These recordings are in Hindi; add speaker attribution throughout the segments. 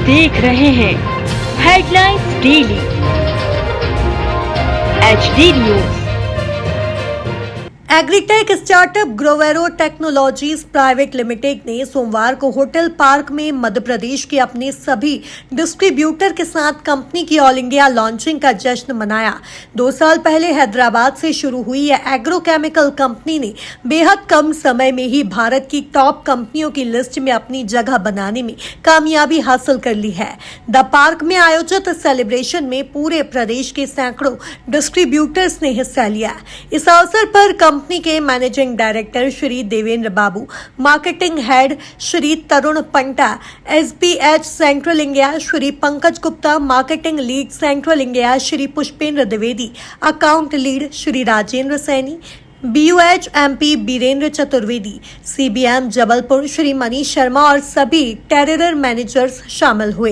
Speaker 1: देख रहे हैं headlines daily HD news.
Speaker 2: Agritech startup Grovero technologies private limited ने सोमवार को होटल पार्क में मध्य प्रदेश के अपने सभी डिस्ट्रीब्यूटर के साथ कंपनी की ऑल इंडिया लॉन्चिंग का जश्न मनाया। 2 साल पहले हैदराबाद से शुरू हुई यह एग्रोकेमिकल कंपनी ने बेहद कम समय में ही भारत की टॉप कंपनियों की लिस्ट में अपनी जगह बनाने में कामयाबी हासिल कर ली है। द पार्क में आयोजित सेलिब्रेशन में पूरे प्रदेश के सैकड़ों डिस्ट्रीब्यूटर्स ने हिस्सा लिया। इस अवसर पर कंपनी के managing director Shri Devendra Babu, marketing head Shri Tarun Panta, SBH central India Shri Pankaj Gupta, marketing lead central India Shri Pushpendra Dwivedi, account lead Shri Rajendra Saini, BUH MP Birendra Chaturvedi, CBM Jabalpur Shri Manish Sharma और सभी टेरर मैनेजर्स शामिल हुए।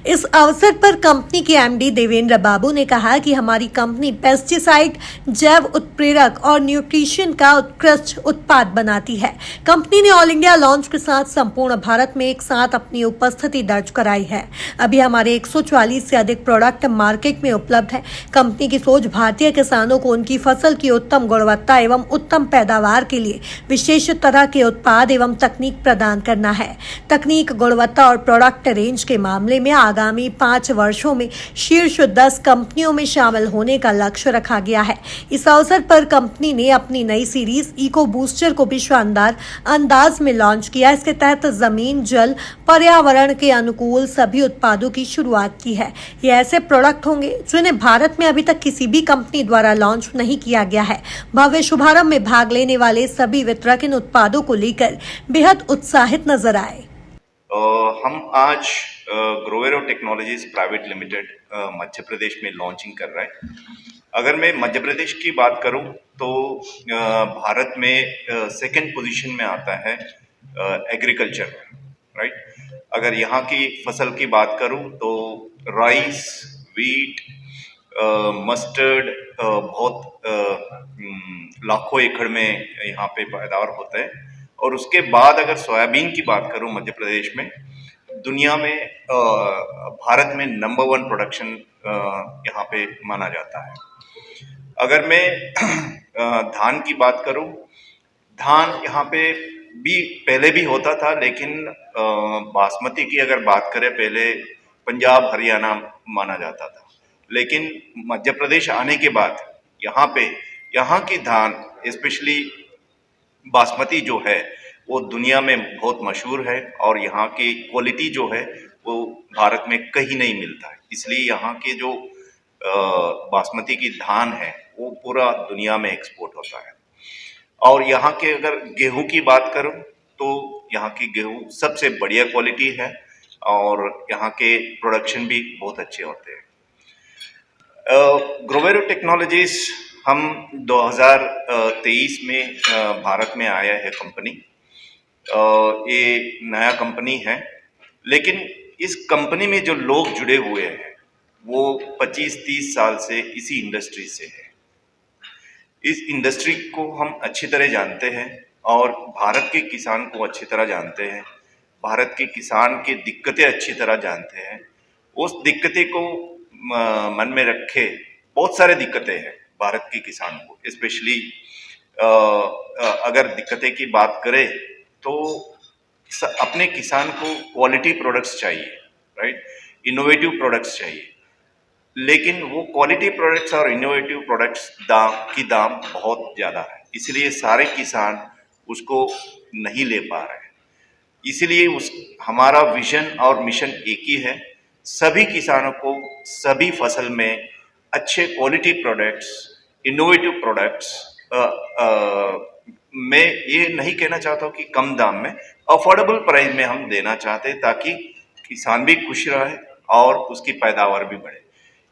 Speaker 2: इस अवसर पर कंपनी के MD देवेंद्र बाबू ने कहा कि हमारी कंपनी पेस्टिसाइड, जैव उत्प्रेरक और न्यूट्रिशन का उत्कृष्ट उत्पाद बनाती है। कंपनी ने ऑल इंडिया लॉन्च के साथ संपूर्ण भारत में एक साथ अपनी उपस्थिति दर्ज कराई है। अभी हमारे 140 से अधिक प्रोडक्ट मार्केट में उपलब्ध है। कंपनी की सोच भारतीय किसानों को उनकी फसल की उत्तम गुणवत्ता एवं उत्तम पैदावार के लिए विशेष तरह के उत्पाद एवं तकनीक प्रदान करना है। तकनीक, गुणवत्ता और प्रोडक्ट रेंज के मामले में आगामी 5 वर्षों में शीर्ष 10 कंपनियों में शामिल होने का लक्ष्य रखा गया है। इस अवसर पर कंपनी ने अपनी नई सीरीज इको बूस्टर को भी शानदार अंदाज में लॉन्च किया। इसके तहत जमीन, जल, पर्यावरण के अनुकूल सभी उत्पादों की शुरुआत की है। ये ऐसे प्रोडक्ट होंगे जिन्हें भारत में अभी तक किसी भी कंपनी द्वारा लॉन्च नहीं किया गया है। भव्य शुभारंभ में भाग लेने वाले सभी वितरक इन उत्पादों को लेकर बेहद उत्साहित नजर आए।
Speaker 3: हम आज ग्रोवेरो technologies private limited Madhya Pradesh में लॉन्चिंग कर रहे हैं। अगर मैं मध्य प्रदेश की बात करूं तो भारत में सेकंड पोजीशन में आता है एग्रीकल्चर, राइट। अगर यहाँ की फसल की बात करूं तो राइस, वीट, मस्टर्ड बहुत लाखों एकड़ में यहाँ पे पैदावार होता है। और उसके बाद अगर सोयाबीन की बात करूं मध्य प्रदेश में, दुनिया में भारत में नंबर 1 प्रोडक्शन यहाँ पे माना जाता है। अगर मैं धान की बात करूं, धान यहाँ पे भी पहले भी होता था, लेकिन बासमती की अगर बात करें पहले पंजाब, हरियाणा माना जाता था। लेकिन मध्य प्रदेश आने के बाद यहाँ की धान स्पेशली बासमती जो है वो दुनिया में बहुत मशहूर है और यहाँ की क्वालिटी जो है वो भारत में कहीं नहीं मिलता है। इसलिए यहाँ के जो बासमती की धान है वो पूरा दुनिया में एक्सपोर्ट होता है। और यहाँ के अगर गेहूं की बात करूं तो यहाँ की गेहूं सबसे बढ़िया क्वालिटी है और यहाँ के प्रोडक्शन भी बहुत अच्छे होते हैं। ग्रोवेरो टेक्नोलॉजीज हम 2023 में भारत में आया है कंपनी। ये नया कंपनी है, लेकिन इस कंपनी में जो लोग जुड़े हुए हैं वो 25-30 साल से इसी इंडस्ट्री से है। इस इंडस्ट्री को हम अच्छी तरह जानते हैं और भारत के किसान को अच्छी तरह जानते हैं। भारत के किसान की दिक्कतें अच्छी तरह जानते हैं। उस दिक्कतें को मन में रखे बहुत सारे दिक्कतें हैं भारत के किसान को। स्पेशली अगर दिक्कतें की बात करें तो अपने किसान को क्वालिटी प्रोडक्ट्स चाहिए, राइट, इनोवेटिव प्रोडक्ट्स चाहिए। लेकिन वो क्वालिटी प्रोडक्ट्स और इनोवेटिव प्रोडक्ट्स दाम बहुत ज़्यादा है, इसलिए सारे किसान उसको नहीं ले पा रहे हैं। इसलिए हमारा विजन और मिशन एक ही है, सभी किसानों को सभी फसल में अच्छे क्वालिटी प्रोडक्ट्स, इनोवेटिव प्रोडक्ट्स, मैं ये नहीं कहना चाहता हूँ कि कम दाम में, अफोर्डेबल प्राइस में हम देना चाहते हैं ताकि किसान भी खुश रहे और उसकी पैदावार भी बढ़े।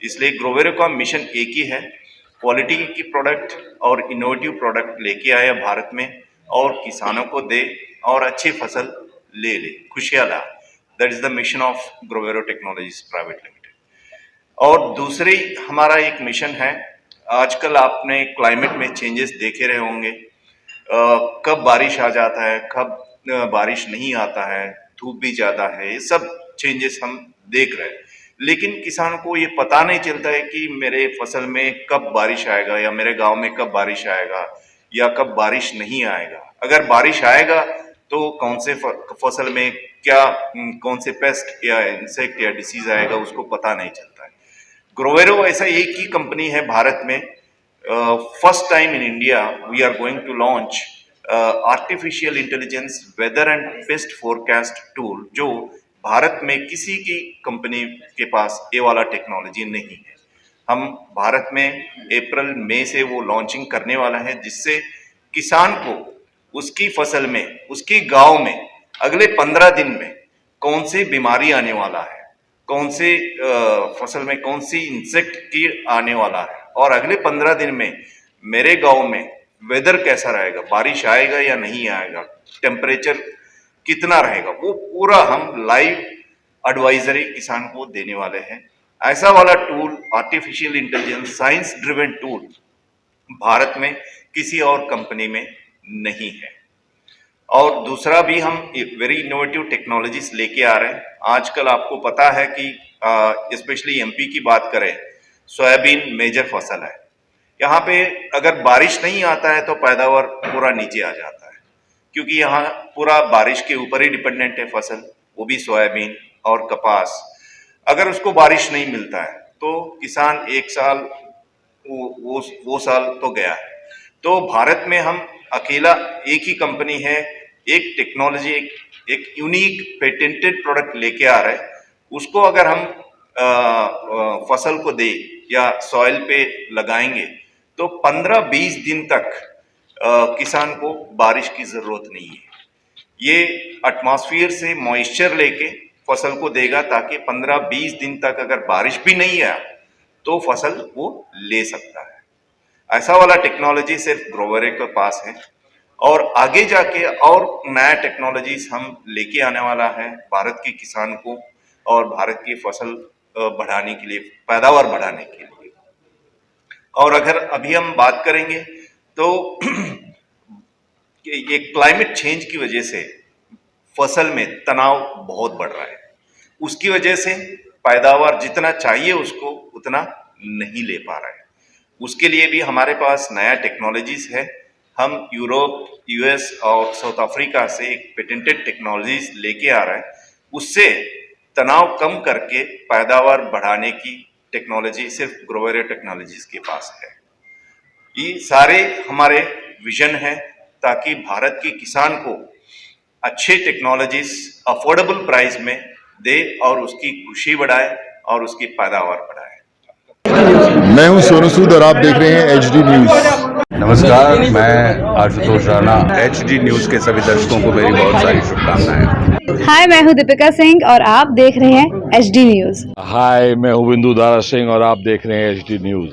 Speaker 3: इसलिए ग्रोवेरो का मिशन एक ही है, क्वालिटी की प्रोडक्ट और इनोवेटिव प्रोडक्ट लेके आए भारत में और किसानों को दे और अच्छी फसल ले खुशियाँ ला। That is the mission of Grovero technologies private limited. और दूसरी हमारा एक मिशन है, आजकल आपने क्लाइमेट में चेंजेस देखे रहे होंगे, कब बारिश आ जाता है, कब बारिश नहीं आता है, धूप भी ज़्यादा है, ये सब चेंजेस हम देख रहे हैं, लेकिन किसान को ये पता नहीं चलता है कि मेरे फसल में कब बारिश आएगा या मेरे गांव में कब बारिश आएगा या कब बारिश नहीं आएगा। अगर बारिश आएगा तो कौन से फसल में क्या कौन से पेस्ट या इंसेक्ट या डिसीज आएगा उसको पता नहीं चलता है। ग्रोवेरो ऐसा एक ही कंपनी है भारत में, first time in India we are going to launch artificial intelligence weather and pest forecast tool, जो भारत में किसी की कंपनी के पास ये वाला टेक्नोलॉजी नहीं है। हम भारत में अप्रैल मई से वो लॉन्चिंग करने वाला है, जिससे किसान को उसकी फसल में, उसकी गांव में अगले 15 दिन में कौन सी बीमारी आने वाला है, कौन से फसल में कौन सी इंसेक्ट कीट आने वाला है, और अगले 15 दिन में मेरे गांव में वेदर कैसा रहेगा, बारिश आएगा या नहीं आएगा, टेम्परेचर कितना रहेगा, वो पूरा हम लाइव एडवाइजरी किसान को देने वाले हैं। ऐसा वाला tool, artificial intelligence science driven tool, Bharat में किसी और कंपनी में नहीं है। और दूसरा भी हम वेरी इनोवेटिव टेक्नोलॉजीज लेके आ रहे हैं। आजकल आपको पता है कि स्पेशली एमपी की बात करें, सोयाबीन मेजर फसल है। यहाँ पे अगर बारिश नहीं आता है तो पैदावार पूरा नीचे आ जाता है, क्योंकि यहाँ पूरा बारिश के ऊपर ही डिपेंडेंट है फसल, वो भी सोयाबीन और कपास। अगर उसको बारिश नहीं मिलता है तो किसान एक साल वो साल तो गया है। तो भारत में हम अकेला एक ही कंपनी है, एक टेक्नोलॉजी, एक यूनिक पेटेंटेड प्रोडक्ट लेके आ रहे हैं। उसको अगर हम फसल को दे या सॉइल पे लगाएंगे तो 15-20 दिन तक किसान को बारिश की जरूरत नहीं है। ये एटमॉस्फेयर से मॉइस्चर लेके फसल को देगा, ताकि 15-20 दिन तक अगर बारिश भी नहीं आया तो फसल वो ले सकता है। ऐसा वाला टेक्नोलॉजी सिर्फ ग्रोवेरो के पास है, और आगे जाके और नया टेक्नोलॉजीज हम लेके आने वाला है भारत के किसान को, और भारत की फसल बढ़ाने के लिए, पैदावार बढ़ाने के लिए। और अगर अभी हम बात करेंगे तो ये क्लाइमेट चेंज की वजह से फसल में तनाव बहुत बढ़ रहा है। उसकी वजह से पैदावार जितना चाहिए उसको उतना नहीं ले पा रहा है। उसके लिए भी हमारे पास नया टेक्नोलॉजीज है। हम यूरोप, यूएस और साउथ अफ्रीका से एक पेटेंटेड टेक्नोलॉजीज लेके आ रहे हैं। उससे तनाव कम करके पैदावार बढ़ाने की टेक्नोलॉजी सिर्फ ग्रोवेरो टेक्नोलॉजीज के पास है। ये सारे हमारे विजन है, ताकि भारत के किसान को अच्छे टेक्नोलॉजीज अफोर्डेबल प्राइस में दे और उसकी खुशी बढ़ाए और उसकी पैदावार बढ़ाए।
Speaker 4: मैं हूं सोनू सूद और आप देख रहे हैं एचडी न्यूज।
Speaker 5: नमस्कार, मैं आशुतोष राणा। एचडी न्यूज के सभी दर्शकों को मेरी बहुत सारी शुभकामनाएं।
Speaker 6: हाय, मैं हूं दीपिका सिंह और आप देख रहे हैं एचडी न्यूज।
Speaker 7: हाय, मैं हूं बिंदु दारा सिंह और आप देख रहे हैं एचडी न्यूज।